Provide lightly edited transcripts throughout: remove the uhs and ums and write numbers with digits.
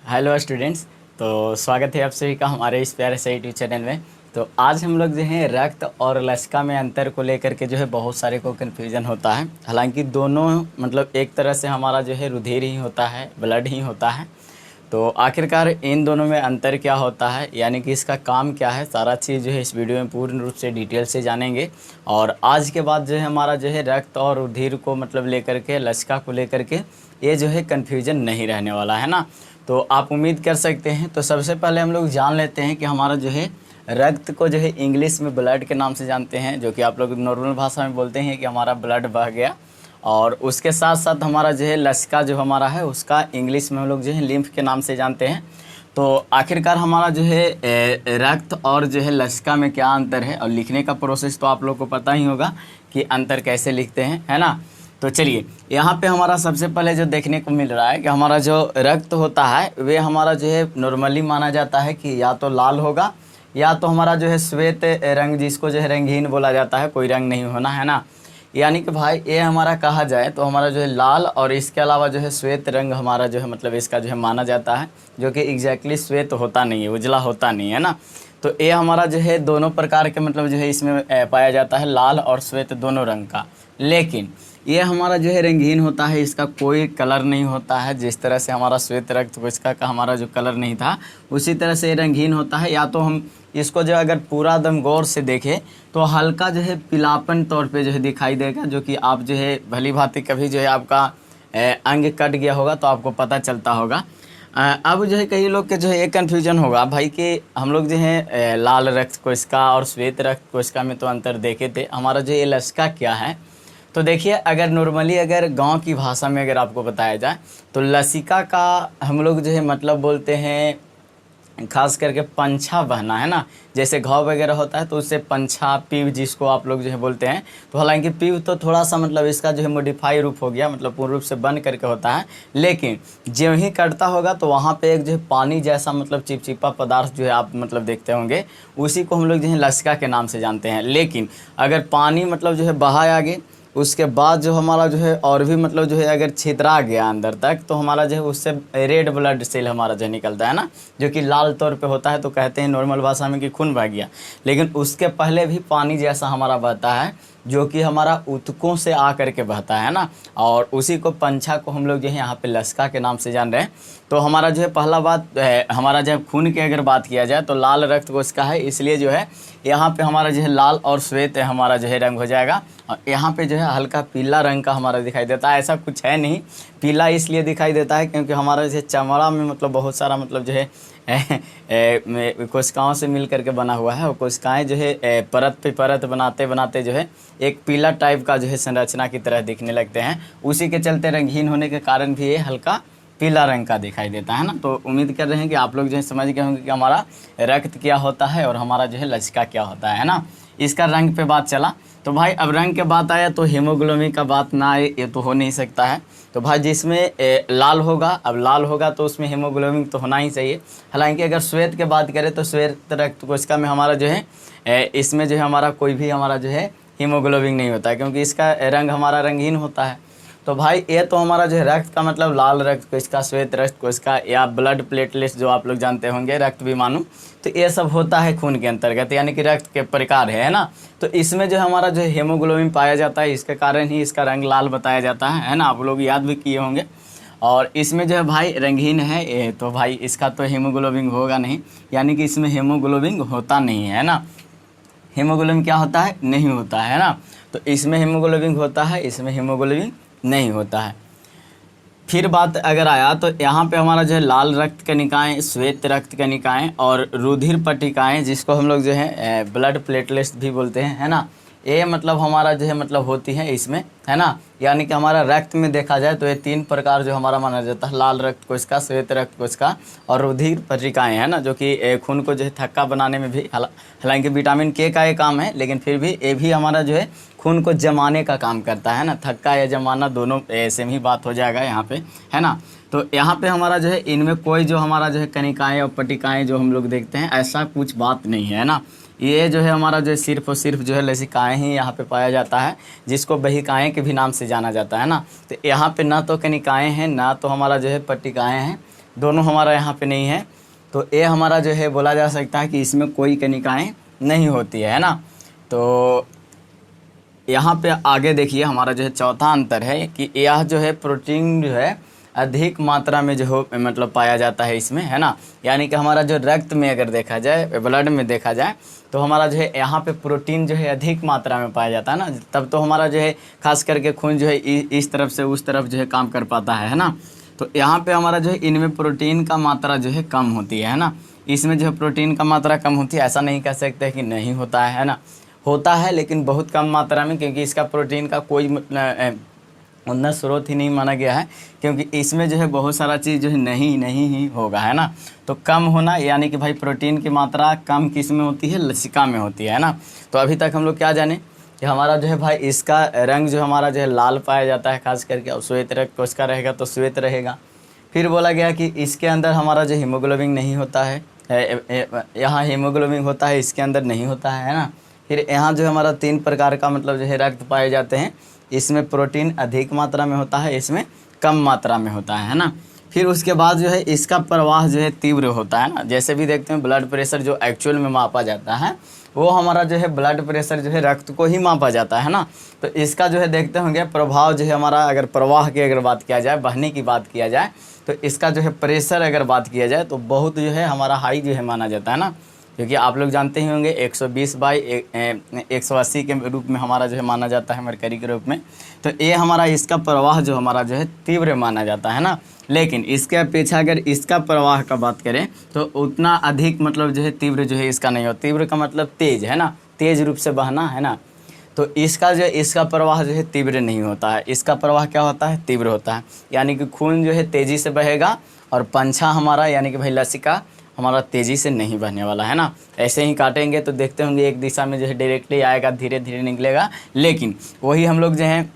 Hello students. तो स्वागत है आप सभी का हमारे इस प्यारे से यूट्यूब चैनल में। तो आज हम लोग जो है रक्त और लसिका में अंतर को लेकर के जो है बहुत सारे को कन्फ्यूज़न होता है। हालांकि दोनों मतलब एक तरह से हमारा जो है रुधिर ही होता है, ब्लड ही होता है। तो आखिरकार इन दोनों में अंतर क्या होता है, यानी कि इसका काम क्या है, सारा चीज़ जो है इस वीडियो में पूर्ण रूप से डिटेल से जानेंगे। और आज के बाद जो है हमारा जो है रक्त और रुधिर को मतलब लेकर के, लसिका को लेकर के ये जो है कन्फ्यूजन नहीं रहने वाला है ना। तो आप उम्मीद कर सकते हैं। तो सबसे पहले हम लोग जान लेते हैं कि हमारा जो है रक्त को जो है इंग्लिश में ब्लड के नाम से जानते हैं, जो कि आप लोग नॉर्मल भाषा में बोलते हैं कि हमारा ब्लड बह गया। और उसके साथ साथ हमारा जो है लसिका जो हमारा है उसका इंग्लिश में हम लोग जो है लिम्फ के नाम से जानते हैं। तो आखिरकार हमारा जो है रक्त और जो है लसिका में क्या अंतर है, और लिखने का प्रोसेस तो आप लोग को पता ही होगा कि अंतर कैसे लिखते हैं, है ना। तो चलिए यहाँ पे हमारा सबसे पहले जो देखने को मिल रहा है कि हमारा जो रक्त होता है वे हमारा जो है नॉर्मली माना जाता है कि या तो लाल होगा या तो हमारा जो है श्वेत रंग, जिसको जो है रंगहीन बोला जाता है, कोई रंग नहीं होना, है ना। यानी कि भाई ये हमारा कहा जाए तो हमारा जो है लाल और इसके अलावा जो है श्वेत रंग हमारा जो है मतलब इसका जो है माना जाता है, जो कि एग्जैक्टली श्वेत होता नहीं है, उजला होता नहीं है ना। तो ये हमारा जो है दोनों प्रकार के मतलब जो है इसमें पाया जाता है, लाल और श्वेत दोनों रंग का। लेकिन ये हमारा जो है रंगीन होता है, इसका कोई कलर नहीं होता है। जिस तरह से हमारा श्वेत रक्त कोशिका का हमारा जो कलर नहीं था, उसी तरह से ये रंगीन होता है। या तो हम इसको जो अगर पूरा दम गौर से देखें तो हल्का जो है पीलापन तौर पे जो है दिखाई देगा, जो कि आप जो है भली भांति कभी जो है आपका अंग कट गया होगा तो आपको पता चलता होगा। अब जो है कई लोग के जो है एक कन्फ्यूजन होगा भाई कि हम लोग जो है लाल रक्त कोशिका और श्वेत रक्त कोशिका में तो अंतर देखे थे, हमारा जो ये लसिका क्या है। तो देखिए अगर नॉर्मली अगर गांव की भाषा में अगर आपको बताया जाए तो लसिका का हम लोग जो है मतलब बोलते हैं खास करके पंछा बहना, है ना। जैसे घाव वगैरह होता है तो उससे पंछा, पीव जिसको आप लोग जो है बोलते हैं। तो हालांकि पीव तो थोड़ा सा मतलब इसका जो है मॉडिफाई रूप हो गया, मतलब पूर्ण रूप से बन करके होता है। लेकिन जो ही कटता होगा तो वहाँ पे एक जो है पानी जैसा मतलब चिपचिपा पदार्थ जो है आप मतलब देखते होंगे, उसी को हम लोग जो है लसिका के नाम से जानते हैं। लेकिन अगर पानी मतलब जो है बहा आगे, उसके बाद जो हमारा जो है और भी मतलब जो है अगर छितरा गया अंदर तक, तो हमारा जो है उससे रेड ब्लड सेल हमारा जो निकलता है ना, जो कि लाल तौर पे होता है। तो कहते हैं नॉर्मल भाषा में कि खून बह गया। लेकिन उसके पहले भी पानी जैसा हमारा बहता है, जो कि हमारा ऊतकों से आ करके बहता है ना। और उसी को पंछा को हम लोग जो है यहाँ पे लसिका के नाम से जान रहे हैं। तो हमारा जो है पहला बात हमारा जब खून की अगर बात किया जाए तो लाल रक्त कोशिका है, इसलिए जो है यहाँ पे हमारा जो है लाल और श्वेत हमारा जो है रंग हो जाएगा। और यहाँ पे जो है हल्का पीला रंग का हमारा दिखाई देता है। ऐसा कुछ है नहीं, पीला इसलिए दिखाई देता है क्योंकि हमारा जो है चमड़ा में मतलब बहुत सारा मतलब जो है कोशिकाओं से मिल करके बना हुआ है। और कोशिकाएं जो है परत पे परत बनाते बनाते जो है एक पीला टाइप का जो है संरचना की तरह दिखने लगते हैं। उसी के चलते रंगहीन होने के कारण भी ये हल्का पीला रंग का दिखाई देता है ना। तो उम्मीद कर रहे हैं कि आप लोग जो है समझ गए होंगे कि हमारा रक्त क्या होता है और हमारा जो है लसिका क्या होता है ना। इसका रंग पे बात चला तो भाई अब रंग के बात आया तो हीमोग्लोबिन का बात ना आए ये तो हो नहीं सकता है। तो भाई जिसमें लाल होगा, अब लाल होगा तो उसमें हीमोग्लोबिन तो होना ही चाहिए। हालांकि अगर श्वेत की बात करें तो श्वेत रक्त कोशिका में हमारा जो है इसमें जो है हमारा कोई भी हमारा जो है हीमोग्लोबिन नहीं होता है, क्योंकि इसका रंग हमारा रंगहीन होता है। तो भाई ये तो हमारा जो है रक्त का मतलब लाल रक्त कोशिका, श्वेत रक्त कोशिका या ब्लड प्लेटलेट्स जो आप लोग जानते होंगे, रक्त विमाणु, तो ये सब होता है खून के अंतर्गत, यानी कि रक्त के प्रकार है ना। तो इसमें जो हमारा जो है हीमोग्लोबिन पाया जाता है, इसके कारण ही इसका रंग लाल बताया जाता है ना। आप लोग याद भी किए होंगे। और इसमें जो है भाई रंगहीन है ये, तो भाई इसका तो हीमोग्लोबिन होगा नहीं, यानी कि इसमें हीमोग्लोबिन होता नहीं है ना। हीमोग्लोबिन क्या होता है, नहीं होता है ना। तो इसमें हीमोग्लोबिन होता है, इसमें हीमोग्लोबिन नहीं होता है। फिर बात अगर आया तो यहाँ पे हमारा जो है लाल रक्त कणिकाएं, श्वेत रक्त कणिकाएं और रुधिर पट्टिकाएं, जिसको हम लोग जो है ब्लड प्लेटलेट्स भी बोलते हैं, है ना। ये मतलब हमारा जो है मतलब होती है इसमें, है ना। यानी कि हमारा रक्त में देखा जाए तो ये तीन प्रकार जो हमारा माना जाता है, लाल रक्त कोशिका, श्वेत रक्त कोशिका और रुधिर पट्टिकाएं, है ना, जो कि खून को जो है थक्का बनाने में भी, हालांकि विटामिन के का ये काम है, लेकिन फिर भी ये भी हमारा जो है खून को जमाने का काम करता है ना। थक्का या जमाना दोनों सेम ही बात हो जाएगा यहाँ पे, है ना। तो यहाँ पे हमारा जो है इनमें कोई जो हमारा जो है कणिकाएं और पट्टिकाएं जो हम लोग देखते हैं, ऐसा कुछ बात नहीं है ना। ये जो है हमारा जो है सिर्फ और सिर्फ जो है लसिकाएँ ही यहाँ पे पाया जाता है, जिसको बहिकाएँ के भी नाम से जाना जाता है ना। तो यहाँ पे ना तो कणिकाएँ हैं, ना तो हमारा जो है पट्टिकाएँ हैं, दोनों हमारा यहाँ पे नहीं है, तो ए हमारा जो है बोला जा सकता है कि इसमें कोई कणिकाएँ नहीं होती है ना। तो यहाँ पे आगे देखिए हमारा जो है चौथा अंतर है कि यह जो है प्रोटीन जो है अधिक मात्रा में जो हो मतलब पाया जाता है इसमें, है ना। यानी कि हमारा जो रक्त में अगर देखा जाए, ब्लड में देखा जाए, तो हमारा जो है यहाँ पे प्रोटीन जो है अधिक मात्रा में पाया जाता है ना। तब तो हमारा जो है खास करके खून जो है इस तरफ से उस तरफ जो है काम कर पाता है ना। तो यहाँ पे हमारा जो है इनमें प्रोटीन का मात्रा जो है कम होती है ना। इसमें जो है प्रोटीन का मात्रा कम होती है, ऐसा नहीं कह सकते कि नहीं होता है ना, होता है लेकिन बहुत कम मात्रा में, क्योंकि इसका प्रोटीन का कोई उतना स्रोत ही नहीं माना गया है, क्योंकि इसमें जो है बहुत सारा चीज़ जो है नहीं ही होगा, है ना। तो कम होना यानी कि भाई प्रोटीन की मात्रा कम किस में होती है, लसिका में होती है ना। तो अभी तक हम लोग क्या जाने कि हमारा जो है भाई इसका रंग जो हमारा जो है लाल पाया जाता है खास करके, और श्वेत रक्त कोशिका रहेगा तो श्वेत रहेगा। फिर बोला गया कि इसके अंदर हमारा जो हीमोग्लोबिन नहीं होता है, यहाँ हीमोग्लोबिन होता है, इसके अंदर नहीं होता है ना। फिर यहाँ जो हमारा 3 प्रकार का मतलब जो है रक्त पाए जाते हैं, इसमें प्रोटीन अधिक मात्रा में होता है, इसमें कम मात्रा में होता है ना। फिर उसके बाद जो है इसका प्रवाह जो है तीव्र होता है ना। जैसे भी देखते हैं ब्लड प्रेशर जो एक्चुअल में मापा जाता है, वो हमारा जो है ब्लड प्रेशर जो है रक्त को ही मापा जाता है ना। तो इसका जो है देखते होंगे प्रभाव जो है हमारा, अगर प्रवाह की अगर बात किया जाए, बहने की बात किया जाए, तो इसका जो है प्रेशर अगर बात किया जाए तो बहुत जो है हमारा हाई जो है माना जाता है ना। क्योंकि आप लोग जानते ही होंगे 120/180 के रूप में हमारा जो है माना जाता है, मरकरी के रूप में। तो ये हमारा इसका प्रवाह जो हमारा जो है तीव्र माना जाता है ना। लेकिन इसके अपेक्षा अगर इसका प्रवाह का बात करें तो उतना अधिक मतलब जो है तीव्र जो है इसका नहीं हो। तीव्र का मतलब तेज, है ना, तेज रूप से बहना, है ना। तो इसका जो है इसका प्रवाह जो है तीव्र नहीं होता है, इसका प्रवाह क्या होता है, तीव्र होता है। यानी कि खून जो है तेज़ी से बहेगा और पंछा हमारा यानी कि भाई लसिका हमारा तेज़ी से नहीं बहने वाला, है ना। ऐसे ही काटेंगे तो देखते होंगे एक दिशा में जो है डायरेक्टली आएगा, धीरे धीरे निकलेगा। लेकिन वही हम लोग जो है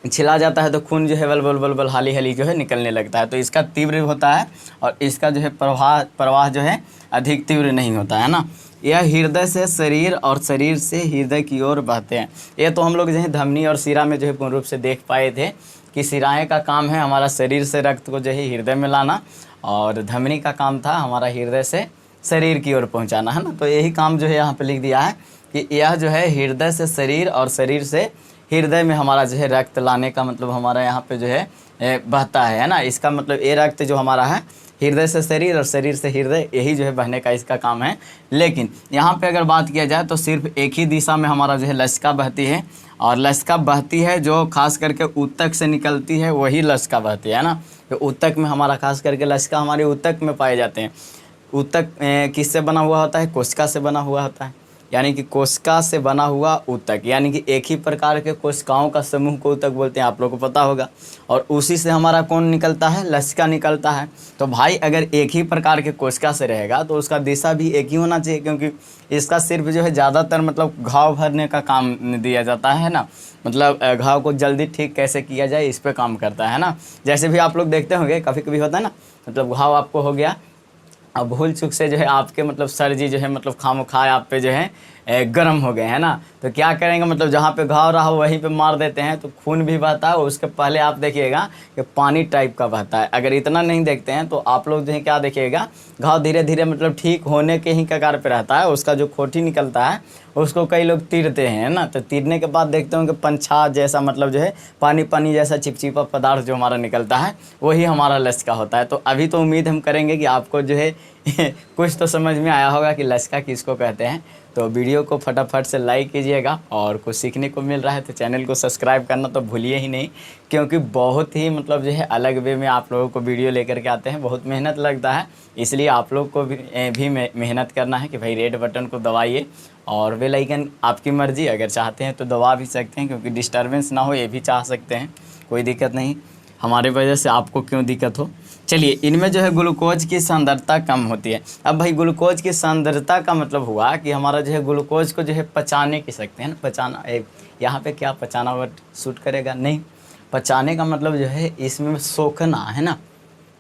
छिला जाता है तो खून जो है बल बल बल बल हाली हाली जो है निकलने लगता है। तो इसका तीव्र होता है और इसका जो है प्रवाह जो है अधिक तीव्र नहीं होता है ना। यह हृदय से शरीर और शरीर से हृदय की ओर बहते हैं। ये तो हम लोग जो है धमनी और शिरा में जो है पूर्ण रूप से देख पाए थे कि शिराएँ का काम है हमारा शरीर से रक्त को जो है हृदय में लाना, और धमनी का काम था हमारा हृदय से शरीर की ओर पहुंचाना, है ना। तो यही काम जो है यहाँ पे लिख दिया है कि यह जो है हृदय से शरीर और शरीर से हृदय में हमारा जो है रक्त लाने का मतलब हमारा यहाँ पे जो है बहता है ना। इसका मतलब ये रक्त जो हमारा है हृदय से शरीर और शरीर से हृदय, यही जो है बहने का इसका काम है। लेकिन यहाँ पे अगर बात किया जाए तो सिर्फ एक ही दिशा में हमारा जो है लसिका बहती है, और लसिका बहती है जो खास करके ऊतक से निकलती है, वही लसिका बहती है ना। तो ऊतक में हमारा खास करके लसिका हमारे ऊतक में पाए जाते हैं। ऊतक किससे बना हुआ होता है, कोशिका से बना हुआ होता है। यानी कि कोशिका से बना हुआ ऊतक, यानी कि एक ही प्रकार के कोशिकाओं का समूह को ऊतक बोलते हैं, आप लोगों को पता होगा। और उसी से हमारा कौन निकलता है, लसिका निकलता है। तो भाई अगर एक ही प्रकार के कोशिका से रहेगा तो उसका दिशा भी एक ही होना चाहिए, क्योंकि इसका सिर्फ जो है ज़्यादातर मतलब घाव भरने का काम दिया जाता है ना। मतलब घाव को जल्दी ठीक कैसे किया जाए इस पर काम करता है ना। जैसे भी आप लोग देखते होंगे कभी कभी होता है ना, मतलब घाव आपको हो गया, अब भूल चूक से जो है आपके मतलब सर्जी जो है मतलब खामोखा आप पे जो है गर्म हो गए, है ना। तो क्या करेंगे, मतलब जहाँ पे घाव रहा वहीं पे मार देते हैं, तो खून भी बहता है। उसके पहले आप देखिएगा कि पानी टाइप का बहता है। अगर इतना नहीं देखते हैं तो आप लोग जो है क्या देखिएगा, घाव धीरे धीरे मतलब ठीक होने के ही कगार पे रहता है। उसका जो खोटी निकलता है उसको कई लोग तीरते हैं ना। तो तीरने के बाद देखते होंगे पंछा जैसा मतलब जो है पानी पानी जैसा चिपचिपा पदार्थ जो हमारा निकलता है, वही हमारा लसिका होता है। तो अभी तो उम्मीद हम करेंगे कि आपको जो है कुछ तो समझ में आया होगा कि लसिका किसको कहते हैं। तो वीडियो को फटाफट से लाइक कीजिएगा, और कुछ सीखने को मिल रहा है तो चैनल को सब्सक्राइब करना तो भूलिए ही नहीं, क्योंकि बहुत ही मतलब जो है अलग वे में आप लोगों को वीडियो लेकर के आते हैं। बहुत मेहनत लगता है, इसलिए आप लोग को भी मेहनत करना है कि भाई रेड बटन को दबाइए, और बेल आइकन आपकी मर्ज़ी, अगर चाहते हैं तो दबा भी सकते हैं, क्योंकि डिस्टर्बेंस ना हो ये भी चाह सकते हैं, कोई दिक्कत नहीं। हमारे वजह से आपको क्यों दिक्कत हो। चलिए, इनमें जो है ग्लूकोज की सांद्रता कम होती है। अब भाई ग्लूकोज की सांद्रता का मतलब हुआ कि हमारा जो है ग्लूकोज को जो है पचाने की सकते हैं ना, पचाना। यहाँ पे क्या पचाना वर्ड सूट करेगा, नहीं। पचाने का मतलब जो है इसमें सोखना, है ना।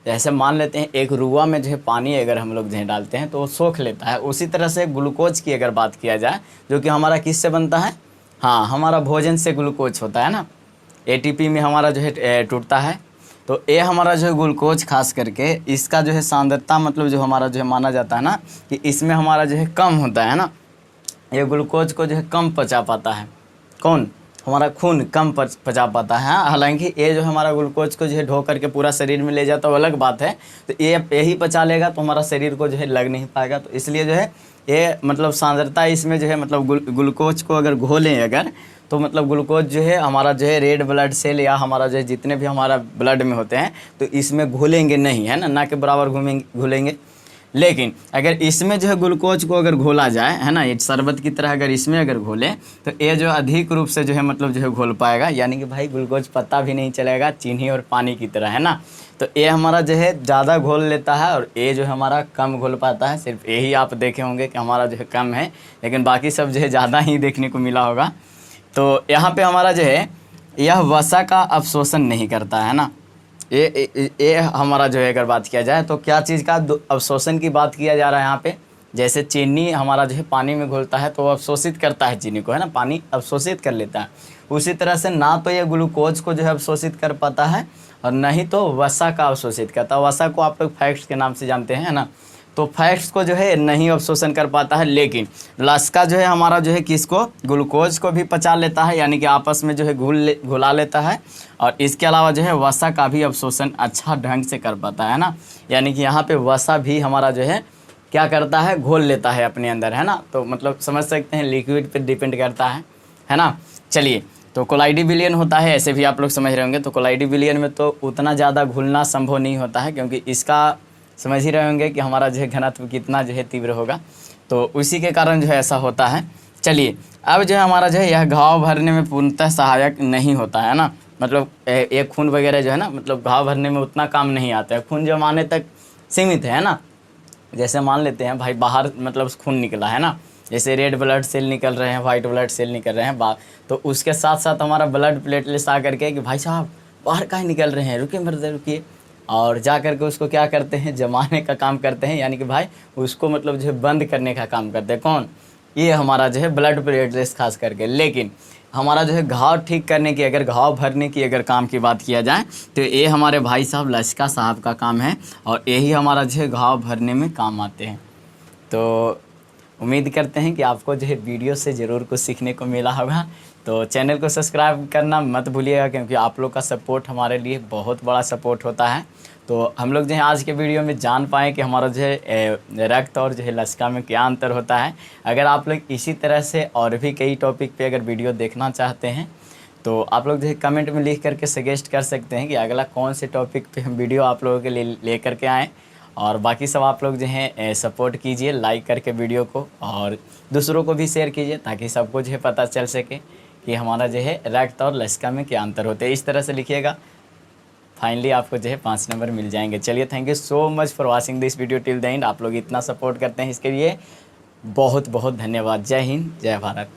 जैसे मान लेते हैं एक रुआ में जो है पानी अगर हम लोग जो है डालते हैं तो वो सोख लेता है, उसी तरह से ग्लूकोज की अगर बात किया जाए, जो कि हमारा किससे बनता है, हाँ हमारा भोजन से ग्लूकोज होता है ना। एटीपी में हमारा जो है टूटता है। तो ये हमारा जो है ग्लूकोज खास करके इसका जो है सांद्रता मतलब जो हमारा जो है माना जाता है ना कि इसमें हमारा जो है कम होता है ना, ये ग्लूकोज को जो है कम पचा पाता है। कौन? हमारा खून कम पचा पाता है। हालांकि ये जो हमारा ग्लूकोज को जो है ढो करके पूरा शरीर में ले जाता है वो अलग बात है, तो ये यही पचा लेगा तो हमारा शरीर को जो है लग नहीं पाएगा। तो इसलिए जो है ये मतलब सांद्रता इसमें जो है मतलब ग्लूकोज को अगर घोलें अगर तो मतलब ग्लूकोज जो है हमारा जो है रेड ब्लड सेल या हमारा जो है जितने भी हमारा ब्लड में होते हैं तो इसमें घुलेंगे नहीं, है ना के बराबर घुलेंगे। लेकिन अगर इसमें जो है ग्लूकोज को अगर घोला जाए, है ना, ये शरबत की तरह अगर इसमें अगर घोले तो ये जो अधिक रूप से जो है मतलब जो है घोल पाएगा, यानी कि भाई ग्लूकोज पता भी नहीं चलेगा, चीनी और पानी की तरह, है ना। तो ये हमारा जो है ज़्यादा घोल लेता है और ये जो है हमारा कम घोल पाता है। सिर्फ यही आप देखे होंगे कि हमारा जो है कम है, लेकिन बाकी सब जो है ज़्यादा ही देखने को मिला होगा। तो यहाँ पे हमारा जो है यह वसा का अवशोषण नहीं करता है ना। ये हमारा जो है अगर बात किया जाए तो क्या चीज़ का अवशोषण की बात किया जा रहा है यहाँ पे। जैसे चीनी हमारा जो है पानी में घुलता है तो वो अवशोषित करता है चीनी को, है ना, पानी अवशोषित कर लेता है। उसी तरह से ना तो ये ग्लूकोज को जो है अवशोषित कर पाता है और नहीं तो वसा का अवशोषित करता है। वसा को आप लोग फैट्स के नाम से जानते हैं, है ना। तो फैट्स को जो है नहीं अवशोषण कर पाता है, लेकिन लस्का जो है हमारा जो है किसको, ग्लूकोज को भी पचा लेता है, यानी कि आपस में जो है घुला लेता है। और इसके अलावा जो है वसा का भी अवशोषण अच्छा ढंग से कर पाता है ना, यानी कि यहाँ पे वसा भी हमारा जो है क्या करता है, घोल लेता है अपने अंदर, है ना। तो मतलब समझ सकते हैं लिक्विड पे डिपेंड करता है ना। चलिए, तो कोलाइडी विलयन होता है, ऐसे भी आप लोग समझ रहे होंगे। तो कोलाइडी विलयन में तो उतना ज़्यादा घुलना संभव नहीं होता है, क्योंकि इसका समझ ही रहे होंगे कि हमारा जो है घनत्व कितना जो है तीव्र होगा, तो उसी के कारण जो है ऐसा होता है। चलिए, अब जो है हमारा जो है यह घाव भरने में पूर्णतः सहायक नहीं होता है ना। मतलब एक खून वगैरह जो है ना, मतलब घाव भरने में उतना काम नहीं आता है, खून जमाने तक सीमित है ना। जैसे मान लेते हैं भाई बाहर मतलब खून निकला है ना, जैसे रेड ब्लड सेल निकल रहे हैं, वाइट ब्लड सेल निकल रहे हैं तो उसके साथ साथ हमारा ब्लड प्लेटलेट्स आ करके कि भाई साहब बाहर कहाँ निकल रहे हैं, रुकिए ब्रदर रुकिए, और जा करके उसको क्या करते हैं, जमाने का काम करते हैं, यानी कि भाई उसको मतलब जो है बंद करने का काम करते हैं। कौन? ये हमारा जो है ब्लड प्लेटलेट्स खास करके। लेकिन हमारा जो है घाव ठीक करने की, अगर घाव भरने की अगर काम की बात किया जाए तो ये हमारे भाई साहब लश्का साहब का काम है और यही हमारा जो है घाव भरने में काम आते हैं। तो उम्मीद करते हैं कि आपको जो है वीडियो से ज़रूर कुछ सीखने को मिला होगा। तो चैनल को सब्सक्राइब करना मत भूलिएगा, क्योंकि आप लोग का सपोर्ट हमारे लिए बहुत बड़ा सपोर्ट होता है। तो हम लोग जो है आज के वीडियो में जान पाएँ कि हमारा जो है रक्त और जो है लश्का में क्या अंतर होता है। अगर आप लोग इसी तरह से और भी कई टॉपिक पे अगर वीडियो देखना चाहते हैं तो आप लोग जो है कमेंट में लिख करके सजेस्ट कर सकते हैं कि अगला कौन से टॉपिक पे हम वीडियो आप लोगों के लिए ले करके आएँ। और बाकी सब आप लोग जो हैं सपोर्ट कीजिए लाइक करके वीडियो को, और दूसरों को भी शेयर कीजिए ताकि सबको जो है पता चल सके कि हमारा जो है रक्त और लश्का में क्या अंतर होते हैं। इस तरह से लिखिएगा, फाइनली आपको जो है 5 नंबर मिल जाएंगे। चलिए, thank you so much for watching this video till the end. आप लोग इतना सपोर्ट करते हैं इसके लिए बहुत बहुत धन्यवाद। जय हिंद, जय भारत।